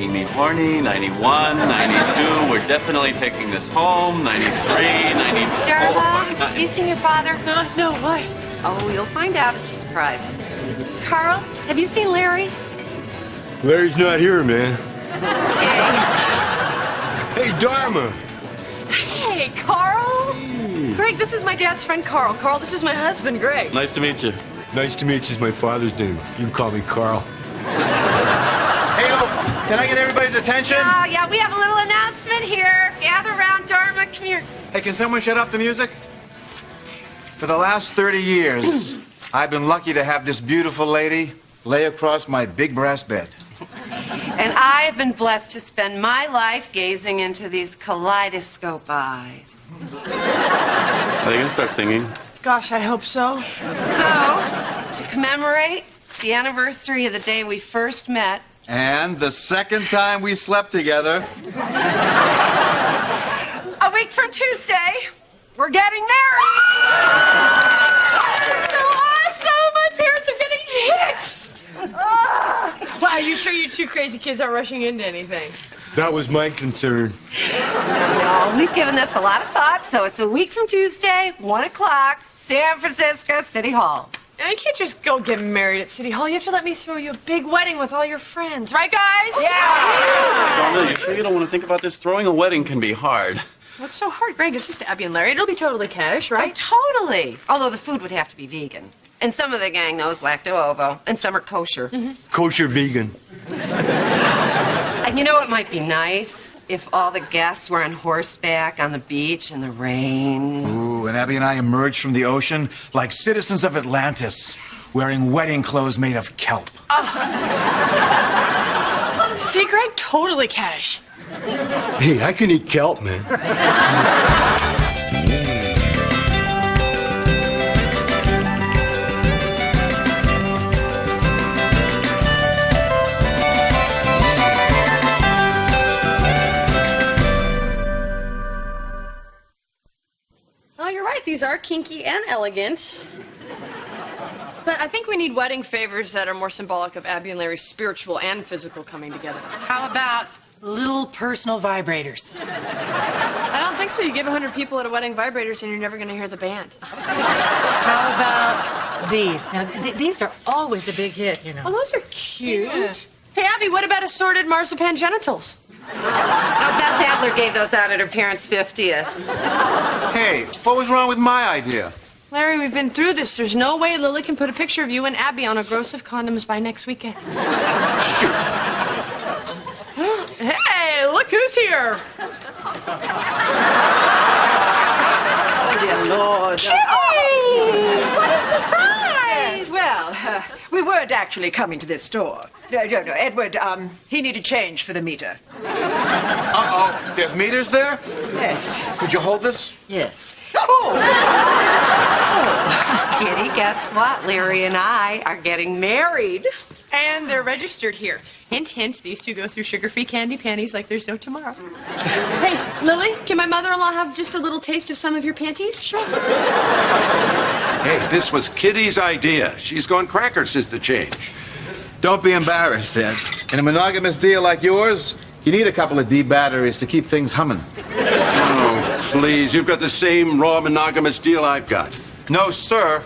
making me horny. 91, 92, we're definitely taking this home. 93, 94. Dharma, have you seen your father? No, why? Oh, you'll find out. It's a surprise. Carl, have you seen Larry? Larry's not here, man. Hey. Hey, Dharma. Hey, Carl. Greg, this is my dad's friend, Carl. Carl, this is my husband, Greg. Nice to meet you. Nice to meet you. Is my father's name. You can call me Carl. Hey, can I get everybody's attention? Oh, yeah, we have a little announcement here. Gather around, Dharma. Come here. Hey, can someone shut off the music? For the last 30 years, I've been lucky to have this beautiful lady lay across my big brass bed. And I have been blessed to spend my life gazing into these kaleidoscope eyes. Are you going to start singing? Gosh, I hope so. So, to commemorate the anniversary of the day we first met, And the second time we slept together. a week from Tuesday, we're getting married! So awesome! My parents are getting hitched! Wow, you sure you two crazy kids aren't rushing into anything? That was my concern. No, we've given this a lot of thought, so it's a week from Tuesday, 1 o'clock, San Francisco City Hall. And I can't just go get married at City Hall. You have to let me throw you a big wedding with all your friends. Right, guys? Yeah! Donna, you sure you don't want to think about this? Throwing a wedding can be hard. What's so hard, Greg? It's just Abby and Larry. It'll be totally cash, right? Oh, totally. Although the food would have to be vegan. And some of the gang knows lacto-ovo, and some are kosher. Kosher vegan. And you know what might be nice? If all the guests were on horseback on the beach in the rain. Ooh, and Abby and I emerged from the ocean like citizens of Atlantis, wearing wedding clothes made of kelp. See, Greg? Totally cash. Hey, I can eat kelp, man. Oh, you're right. These are kinky and elegant. But I think we need wedding favors that are more symbolic of Abby and Larry's spiritual and physical coming together. How about little personal vibrators? I don't think so. You give 100 people at a wedding vibrators and you're never going to hear the band. How about these? Now, these are always a big hit, you know. Oh, those are cute. Yeah. Hey, Abby, what about assorted marzipan genitals? Oh, Beth Adler gave those out at her parents' 50th. Hey, what was wrong with my idea? Larry, we've been through this. There's no way Lily can put a picture of you and Abby on a gross of condoms by next weekend. Shoot. Hey, look who's here. Oh, dear Lord. Hey! What a surprise! Yes, well, we weren't actually coming to this store. No, Edward, he needed change for the meter. Uh-oh, there's meters there? Yes. Could you hold this? Yes. Kitty, guess what? Larry and I are getting married. And they're registered here. Hint, hint, these two go through sugar-free candy panties like there's no tomorrow. Hey, Lily, can my mother-in-law have just a little taste of some of your panties? Sure. Hey, this was Kitty's idea. She's gone cracker since the change. Don't be embarrassed, Ed. In a monogamous deal like yours, you need a couple of D batteries to keep things humming. Oh, please, you've got the same raw monogamous deal I've got. No, sir.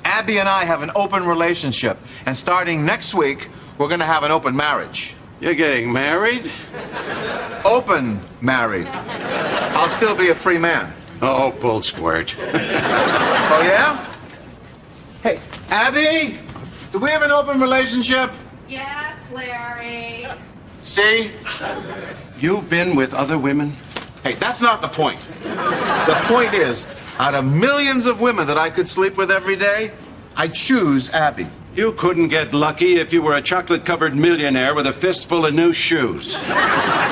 Abby and I have an open relationship, and starting next week, we're going to have an open marriage. You're getting married? Open married. I'll still be a free man. Oh, bull squirt. Oh, yeah? Hey, Abby, do we have an open relationship? Yes, Larry. See? You've been with other women? Hey, that's not the point. The point is, out of millions of women that I could sleep with every day, I choose Abby. You couldn't get lucky if you were a chocolate-covered millionaire with a fistful of new shoes.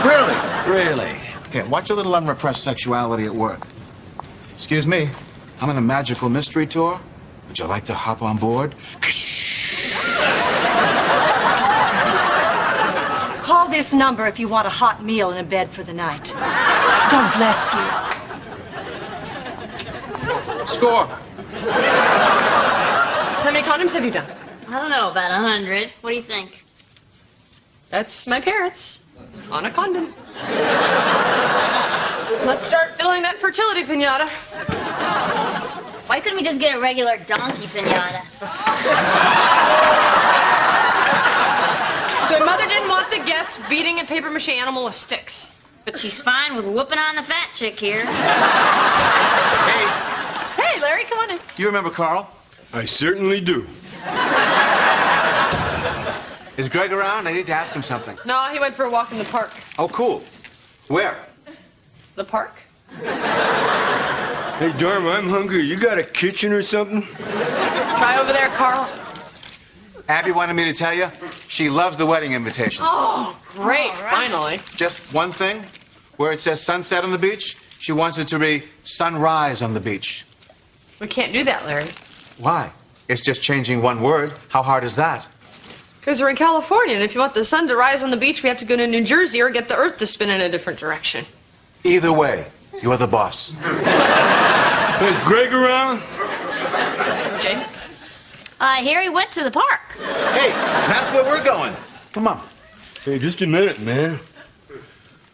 Really? Really? Here, watch a little unrepressed sexuality at work. Excuse me, I'm on a magical mystery tour. Would you like to hop on board? Call this number if you want a hot meal and a bed for the night. God bless you. Score. How many condoms have you done? I don't know, about 100. What do you think? That's my parents. On a condom. Let's start filling that fertility piñata. Why couldn't we just get a regular donkey pinata? So my mother didn't want the guests beating a paper mache animal with sticks. But she's fine with whooping on the fat chick here. Hey, Larry, come on in. You remember Carl? I certainly do. Is Greg around? I need to ask him something. No, he went for a walk in the park. Oh, cool. Where? The park? Hey, Dharma, I'm hungry. You got a kitchen or something? Try over there, Carl. Abby wanted me to tell you, she loves the wedding invitation. Oh, great, finally. Just one thing, where it says sunset on the beach, she wants it to read sunrise on the beach. We can't do that, Larry. Why? It's just changing one word. How hard is that? Because we're in California, and if you want the sun to rise on the beach, we have to go to New Jersey or get the earth to spin in a different direction. Either way, you're the boss. Is Greg around? Jay? Here he went to the park. Hey, that's where we're going. Come on. Hey, just a minute, man.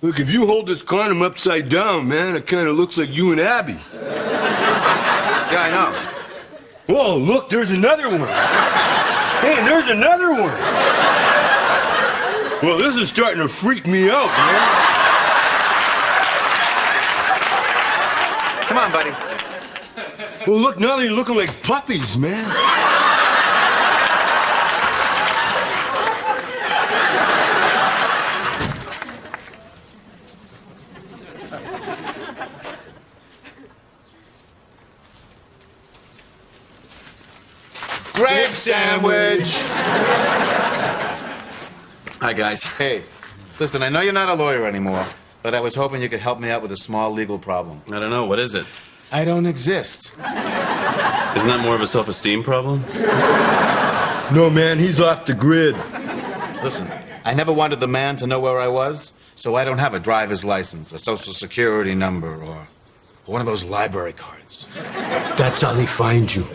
Look, if you hold this condom upside down, man, it kind of looks like you and Abby. Yeah, I know. Whoa, look, there's another one. Hey, there's another one. Well, this is starting to freak me out, man. Come on, buddy. Well, look, now they're looking like puppies, man. Greg sandwich. Hi, guys. Hey, listen, I know you're not a lawyer anymore, but I was hoping you could help me out with a small legal problem. I don't know. What is it? I don't exist. Isn't that more of a self-esteem problem? No, man, he's off the grid. Listen, I never wanted the man to know where I was, so I don't have a driver's license, a social security number, or one of those library cards. That's how they find you.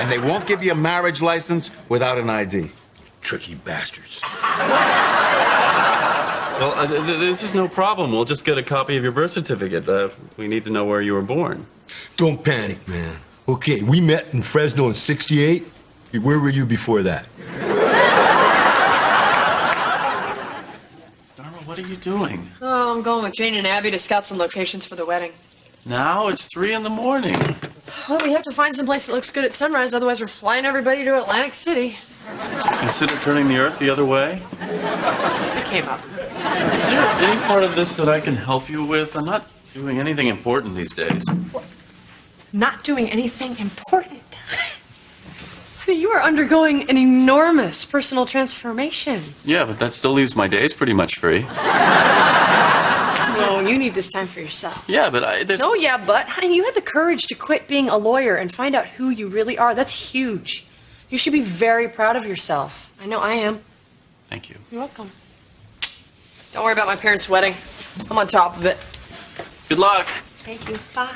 And they won't give you a marriage license without an ID. Tricky bastards. Well, this is no problem. We'll just get a copy of your birth certificate. We need to know where you were born. Don't panic, man. Okay, we met in Fresno in '68. Where were you before that? Dharma, what are you doing? Oh, I'm going with Jane and Abby to scout some locations for the wedding. Now it's 3 in the morning. Well, we have to find some place that looks good at sunrise, otherwise we're flying everybody to Atlantic City. Consider turning the Earth the other way. It came up. Is there any part of this that I can help you with? I'm not doing anything important these days. Not doing anything important. You are undergoing an enormous personal transformation. Yeah, but that still leaves my days pretty much free. No, you need this time for yourself. Yeah, but there's... No, yeah, but, honey, you had the courage to quit being a lawyer and find out who you really are. That's huge. You should be very proud of yourself. I know I am. Thank you. You're welcome. Don't worry about my parents' wedding. I'm on top of it. Good luck. Thank you. Bye.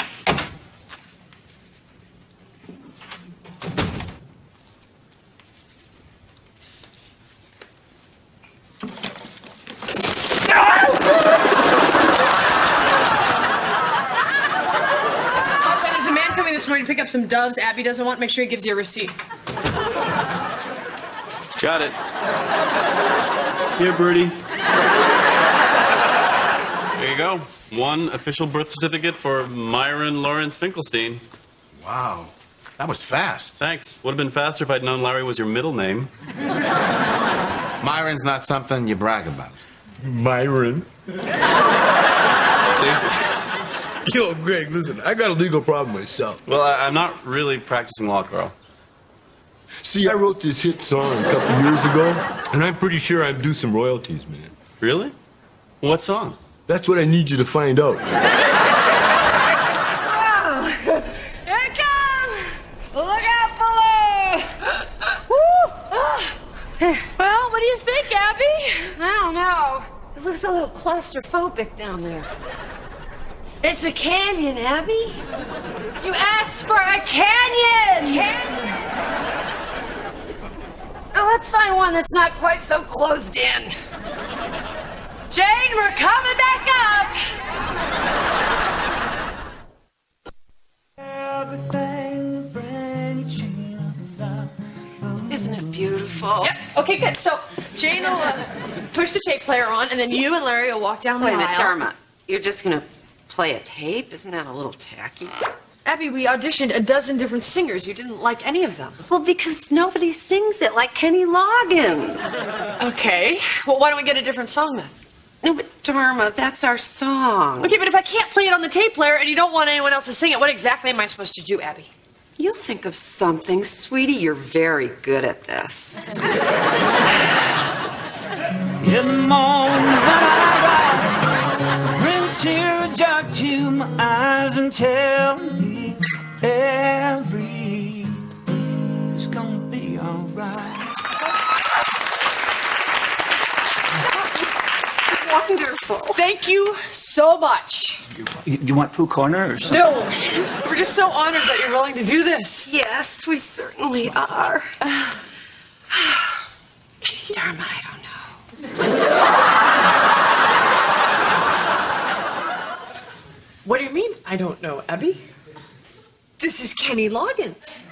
There's a man coming this morning to pick up some doves Abby doesn't want. Make sure he gives you a receipt. Got it. Here, Birdie. There you go. 1 official birth certificate for Myron Lawrence Finkelstein. Wow, that was fast. Thanks. Would have been faster if I'd known Larry was your middle name. Myron's not something you brag about. Myron. See? Yo, Greg, listen, I got a legal problem myself. Well, I'm not really practicing law, Carl. See, I wrote this hit song a couple years ago, and I'm pretty sure I'm due some royalties, man. Really? What song? That's what I need you to find out. Wow! Here it comes! Look out below! Woo! Well, what do you think, Abby? I don't know. It looks a little claustrophobic down there. It's a canyon, Abby. You asked for a canyon! Canyon! Well, let's find one that's not quite so closed in. Jane, we're coming back up. Isn't it beautiful? Yep. Okay, good. So Jane will push the tape player on, and then you and Larry will walk down the Wait a aisle. minute, Dharma. You're just gonna play a tape? Isn't that a little tacky? Abby, we auditioned a dozen different singers. You didn't like any of them. Well, because nobody sings it like Kenny Loggins. Okay. Well, why don't we get a different song then? No, but Dharma, that's our song. Okay, but if I can't play it on the tape player and you don't want anyone else to sing it, what exactly am I supposed to do, Abby? You'll think of something. Sweetie, you're very good at this. In the morning when I rise, bring a tear of joy to my eyes and tell me everything's gonna be alright. Wonderful. Thank you so much. You want Pooh Corner or something? No, we're just so honored that you're willing to do this. Yes, we certainly are. Dharma, I don't know. What do you mean, I don't know, Abby? This is Kenny Loggins.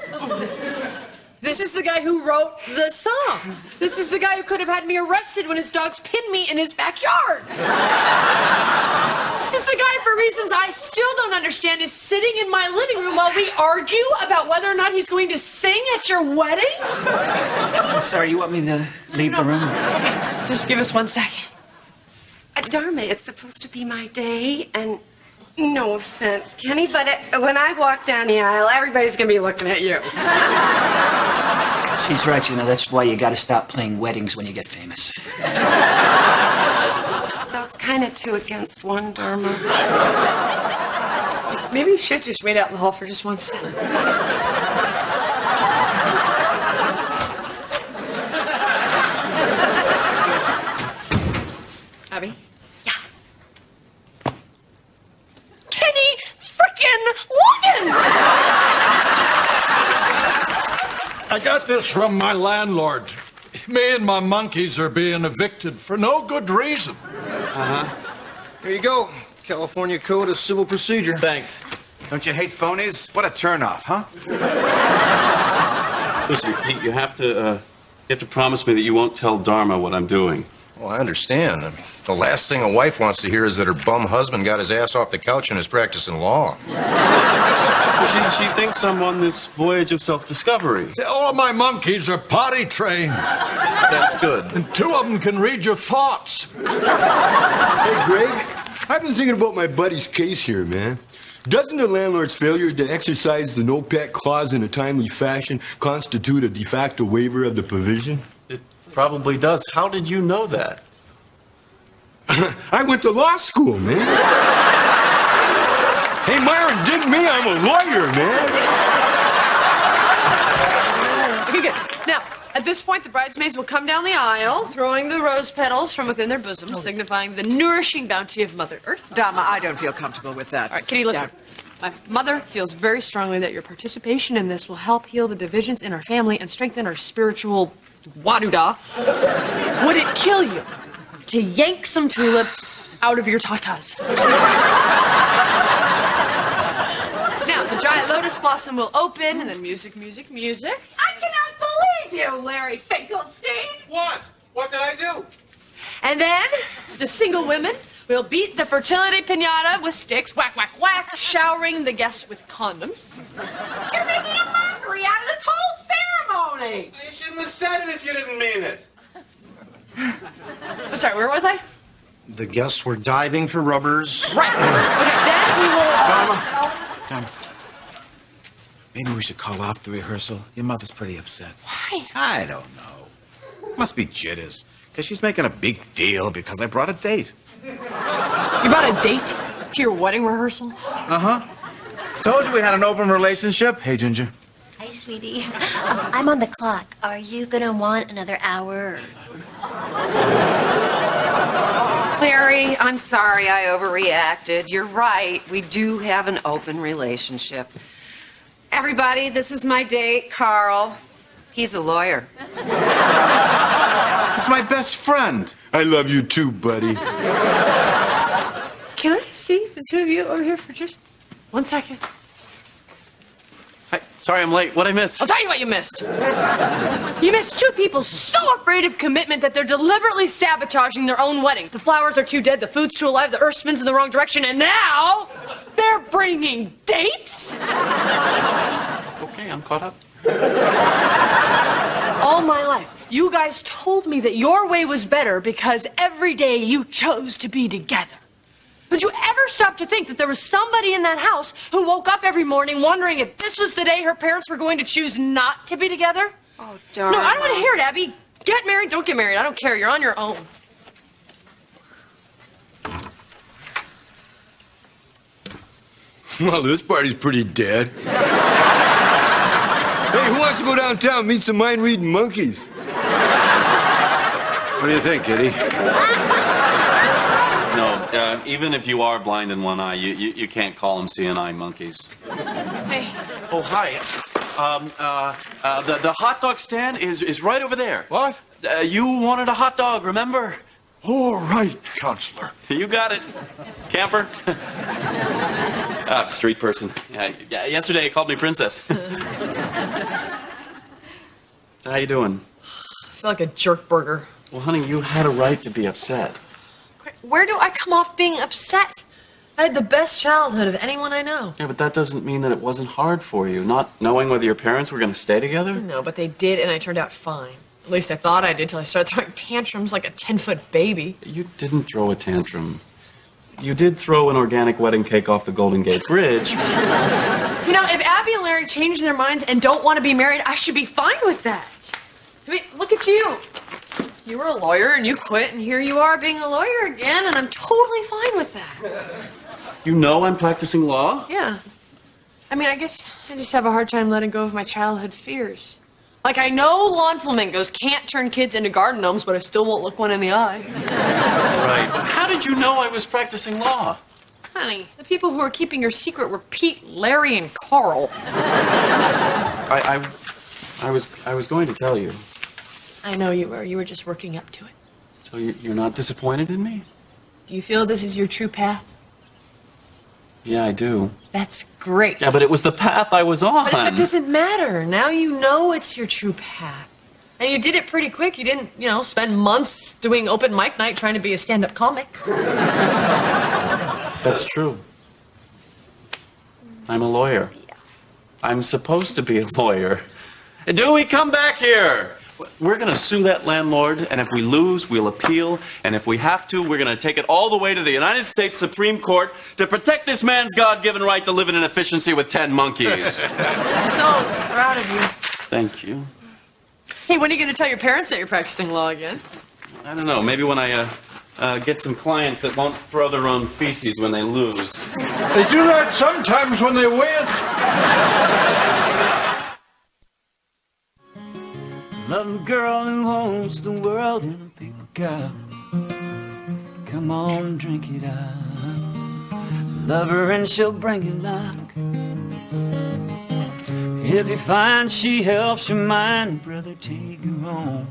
This is the guy who wrote the song. This is the guy who could have had me arrested when his dogs pinned me in his backyard. This is the guy, for reasons I still don't understand, is sitting in my living room while we argue about whether or not he's going to sing at your wedding. I'm sorry, you want me to leave the room? Okay, just give us 1 second. Dharma, it's supposed to be my day, and no offense, Kenny, but when I walk down the aisle, everybody's going to be looking at you. She's right, you know, that's why you gotta stop playing weddings when you get famous. So it's kind of 2 against 1, Dharma. Maybe you should just wait out in the hall for just 1 second. Abby? Yeah. Kenny frickin' Loggins! I got this from my landlord. Me and my monkeys are being evicted for no good reason. Here you go. California Code of Civil Procedure. Thanks. Don't you hate phonies? What a turnoff, huh? Listen, Pete, you have to promise me that you won't tell Dharma what I'm doing. Well, I understand. I mean, the last thing a wife wants to hear is that her bum husband got his ass off the couch and is practicing law. She thinks I'm on this voyage of self-discovery. All of my monkeys are potty trained. That's good. And 2 of them can read your thoughts. Hey, Greg, I've been thinking about my buddy's case here, man. Doesn't the landlord's failure to exercise the no-pet clause in a timely fashion constitute a de facto waiver of the provision? It probably does. How did you know that? I went to law school, man. Hey, Myron, dig me. I'm a lawyer, man. Okay, good. Now, at this point, the bridesmaids will come down the aisle, throwing the rose petals from within their bosoms, signifying the nourishing bounty of Mother Earth. Dharma, I don't feel comfortable with that. All right, Kitty, listen. My mother feels very strongly that your participation in this will help heal the divisions in our family and strengthen our spiritual waduda. Would it kill you to yank some tulips out of your tatas? Now, the giant lotus blossom will open, and then music, music, music. I cannot believe you, Larry Finkelstein. What? What did I do? And then the single women will beat the fertility piñata with sticks, whack, whack, whack, showering the guests with condoms. You're making a mockery out of this whole ceremony. You shouldn't have said it if you didn't mean it. Sorry, where was I? The guests were diving for rubbers. Right. Okay, then we will... Dharma, maybe we should call off the rehearsal. Your mother's pretty upset. Why? I don't know. Must be jitters. Because she's making a big deal because I brought a date. You brought a date to your wedding rehearsal? Uh-huh. Told you we had an open relationship. Hey, Ginger. Hi, sweetie. I'm on the clock. Are you gonna want another hour? Larry, I'm sorry I overreacted. You're right. We do have an open relationship. Everybody, this is my date, Carl. He's a lawyer. It's my best friend. I love you too, buddy. Can I see the two of you over here for just 1 second? Hi, sorry I'm late. What'd I miss? I'll tell you what you missed. You missed two people so afraid of commitment that they're deliberately sabotaging their own wedding. The flowers are too dead, the food's too alive, the earth spins in the wrong direction, and now they're bringing dates? Okay, I'm caught up. All my life, you guys told me that your way was better because every day you chose to be together. Would you ever stop to think that there was somebody in that house who woke up every morning wondering if this was the day her parents were going to choose not to be together? Oh, Dharma. No, I don't want to hear it, Abby. Get married, don't get married. I don't care. You're on your own. Well, this party's pretty dead. Hey, who wants to go downtown and meet some mind-reading monkeys? What do you think, Kitty? No, even if you are blind in one eye, you can't call them seeing eye monkeys. Hey. Oh, hi. The hot dog stand is right over there. What? You wanted a hot dog, remember? All right, counselor. You got it. Camper. Street person. Yesterday he called me princess. How you doing? I feel like a jerk burger. Well, honey, you had a right to be upset. Where do I come off being upset? I had the best childhood of anyone I know. Yeah, but that doesn't mean that it wasn't hard for you, not knowing whether your parents were going to stay together. No, but they did, and I turned out fine. At least I thought I did till I started throwing tantrums like a 10-foot baby. You didn't throw a tantrum. You did throw an organic wedding cake off the Golden Gate Bridge. You know, if Abby and Larry change their minds and don't want to be married, I should be fine with that. I mean, look at you. You were a lawyer and you quit, and here you are being a lawyer again, and I'm totally fine with that. You know I'm practicing law? Yeah. I mean, I guess I just have a hard time letting go of my childhood fears. Like, I know lawn flamingos can't turn kids into garden gnomes, but I still won't look one in the eye. Right. How did you know I was practicing law? Honey, the people who were keeping your secret were Pete, Larry, and Carl. I was going to tell you. I know you were. You were just working up to it. So you're not disappointed in me? Do you feel this is your true path? Yeah, I do. That's great. Yeah, but it was the path I was on. But it doesn't matter. Now you know it's your true path. And you did it pretty quick. You didn't, spend months doing open mic night trying to be a stand-up comic. That's true. I'm a lawyer. Yeah. I'm supposed to be a lawyer. Dewey, come back here. We're going to sue that landlord, and if we lose, we'll appeal. And if we have to, we're going to take it all the way to the United States Supreme Court to protect this man's God-given right to live in an efficiency with 10 monkeys. So proud of you. Thank you. Hey, when are you going to tell your parents that you're practicing law again? I don't know. Maybe when I get some clients that won't throw their own feces when they lose. They do that sometimes when they win. Love a girl who holds the world in a paper cup. Come on, drink it up. Love her and she'll bring you luck. If you find she helps your mind, brother, take her home.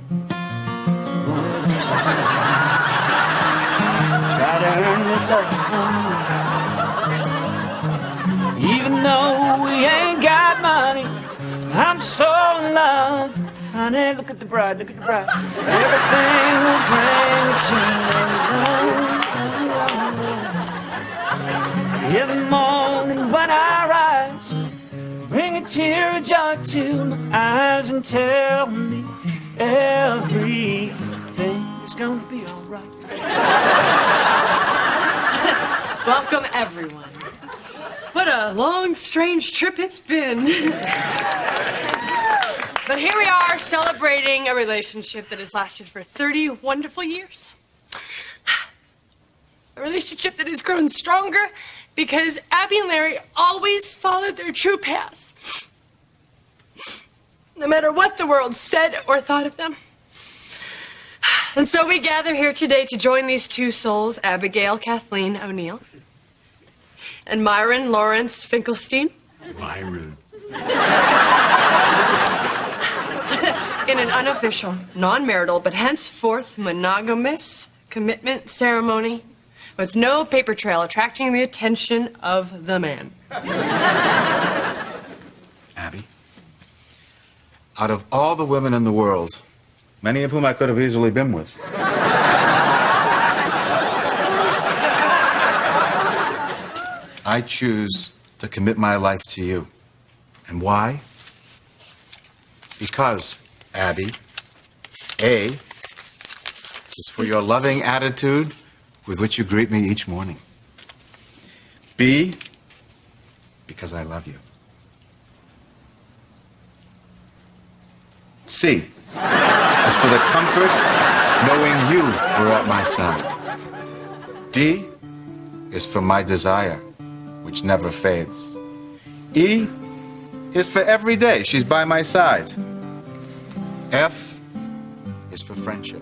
Try to earn your love. Even though we ain't got money, I'm so in love. Honey, look at the bride, look at the bride. Everything will bring a change. In the morning when I rise, bring a tear of joy to my eyes and tell me everything is gonna be alright. Welcome, everyone. What a long, strange trip it's been. But here we are, celebrating a relationship that has lasted for 30 wonderful years. A relationship that has grown stronger because Abby and Larry always followed their true paths. No matter what the world said or thought of them. And so we gather here today to join these two souls, Abigail Kathleen O'Neill and Myron Lawrence Finkelstein. Myron. In in an unofficial, non-marital, but henceforth monogamous commitment ceremony with no paper trail attracting the attention of the man. Abby, out of all the women in the world, many of whom I could have easily been with, I choose to commit my life to you. And why? Because, Abby, A, is for your loving attitude with which you greet me each morning. B, because I love you. C, is for the comfort knowing you were at my side. D, is for my desire, which never fades. E is for every day she's by my side. F is for friendship.